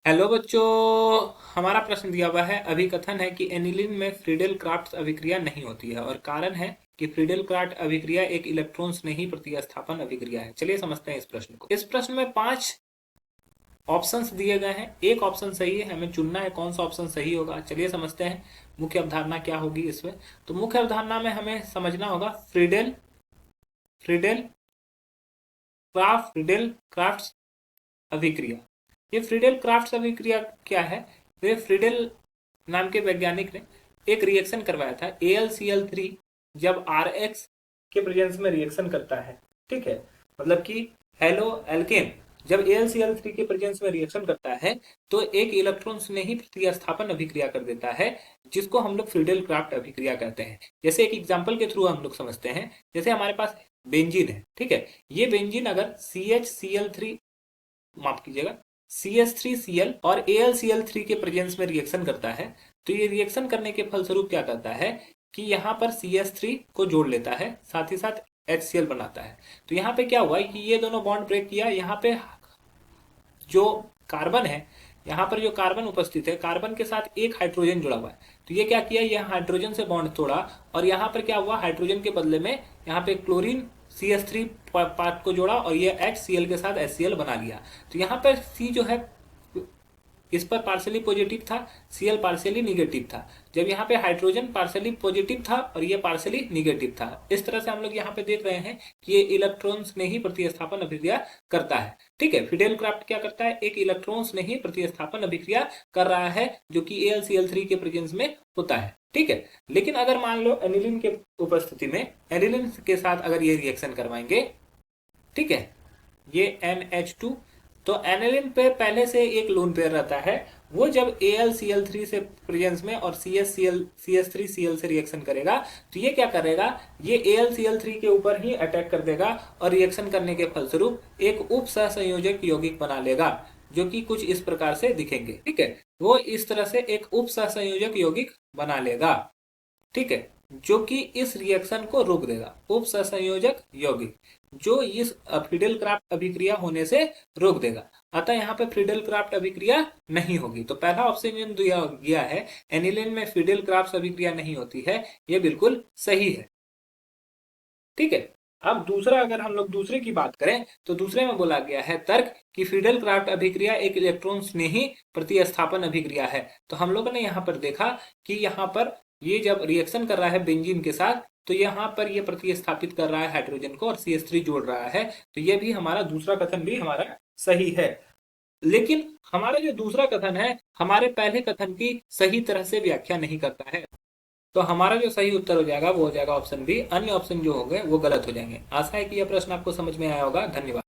Hello बच्चों। हमारा प्रश्न दिया हुआ है, अभिकथन है कि एनिलीन में फ्रीडेल क्राफ्ट अभिक्रिया नहीं होती है और कारण है कि फ्रीडेल क्राफ्ट अभिक्रिया एक इलेक्ट्रॉन्स नहीं प्रतिस्थापन अभिक्रिया है। चलिए समझते हैं इस प्रश्न को। इस प्रश्न में 5 ऑप्शंस दिए गए हैं, एक ऑप्शन सही है, हमें चुनना है कौन सा ऑप्शन सही होगा। चलिए समझते हैं मुख्य अवधारणा क्या होगी इसमें। तो मुख्य अवधारणा में हमें समझना होगा फ्रीडेल फ्रीडेल फ्रीडेल क्राफ्ट अभिक्रिया। ये फ्रीडेल क्राफ्ट अभिक्रिया क्या है? वे फ्रीडेल नाम के वैज्ञानिक ने एक रिएक्शन करवाया था। AlCl3 जब Rx के प्रेजेंस में रिएक्शन करता है, ठीक है, मतलब कि हेलो एल्केन जब AlCl3 के प्रेजेंस में रिएक्शन करता है तो एक इलेक्ट्रॉन से ही प्रतिस्थापन अभिक्रिया कर देता है, जिसको हम लोग फ्रीडेल क्राफ्ट अभिक्रिया कहते हैं। जैसे एक एग्जाम्पल के थ्रू हम लोग समझते हैं। जैसे हमारे पास बेंजीन है, ठीक है, ये बेंजीन अगर CHCl3, माफ कीजिएगा, CH3Cl और AlCl3 के प्रेजेंस में रिएक्शन करता है, तो ये रिएक्शन करने के फलस्वरूप क्या करता है कि यहाँ पर CH3 को जोड़ लेता है, साथ ही साथ HCl बनाता है। तो यहाँ पे क्या हुआ कि ये दोनों बॉन्ड ब्रेक किया। यहाँ पे जो कार्बन है, यहाँ पर जो कार्बन उपस्थित है, कार्बन के साथ एक हाइड्रोजन जुड़ा हुआ है, तो ये क्या किया, ये हाइड्रोजन से बॉन्ड तोड़ा और यहाँ पर क्या हुआ, हाइड्रोजन के बदले में यहाँ पे क्लोरीन CH3 पार्ट को जोड़ा और ये HCl के साथ HCl बना लिया। तो यहाँ पर C जो है इस पर पार्शियली पॉजिटिव था, Cl पार्शियली निगेटिव था, जब यहाँ पे हाइड्रोजन पार्शियली पॉजिटिव था और ये पार्शियली निगेटिव था। इस तरह से हम लोग यहाँ पे देख रहे हैं कि ये इलेक्ट्रॉन्स ने ही प्रतिस्थापन अभिक्रिया करता है, ठीक है। फिडेल क्राफ्ट क्या करता है, एक इलेक्ट्रॉन्स ने ही प्रतिस्थापन अभिक्रिया कर रहा है, जो कि AlCl3 के प्रेजेंस में होता है, ठीक है। लेकिन अगर मान लो एनिलीन के उपस्थिति में एनिलीन के साथ अगर ये रिएक्शन करवाएंगे, ठीक है, ये NH2, तो एनिलीन पे पहले से एक लोन पेयर रहता है। वो जब AlCl3 से प्रेजेंस में और CH3Cl से रिएक्शन करेगा, तो ये क्या करेगा, ये AlCl3 के ऊपर ही अटैक कर देगा और रिएक्शन करने के फलस्वरूप एक उप सहसंयोजक यौगिक बना लेगा, जो कि कुछ इस प्रकार से दिखेंगे, ठीक है। वो इस तरह से एक उप सहसंयोजक यौगिक बना लेगा, ठीक है, जो कि इस रिएक्शन को रोक देगा। उप सहसंयोजक यौगिक जो इस फ्रीडेल क्राफ्ट अभिक्रिया होने से रोक देगा। अतः यहाँ पे फ्रीडेल क्राफ्ट अभिक्रिया नहीं होगी। तो पहला ऑप्शन दिया गया है, एनिलीन में फ्रीडेल क्राफ्ट अभिक्रिया नहीं होती है, यह बिल्कुल सही है, ठीक है। अब दूसरा, अगर हम लोग दूसरे की बात करें तो दूसरे में बोला गया है तर्क कि फ्रीडेल क्राफ्ट अभिक्रिया एक इलेक्ट्रॉन स्नेही प्रतिस्थापन अभिक्रिया है। तो हम लोगों ने यहाँ पर देखा कि यहाँ पर ये जब रिएक्शन कर रहा है बेंजीन के साथ, तो यहाँ पर ये प्रतिस्थापित कर रहा है हाइड्रोजन को और CH3 जोड़ रहा है। तो ये भी हमारा दूसरा कथन भी हमारा सही है। लेकिन हमारा जो दूसरा कथन है हमारे पहले कथन की सही तरह से व्याख्या नहीं करता है। तो हमारा जो सही उत्तर हो जाएगा वो हो जाएगा ऑप्शन बी। अन्य ऑप्शन जो होंगे वो गलत हो जाएंगे। आशा है कि यह प्रश्न आपको समझ में आया होगा। धन्यवाद।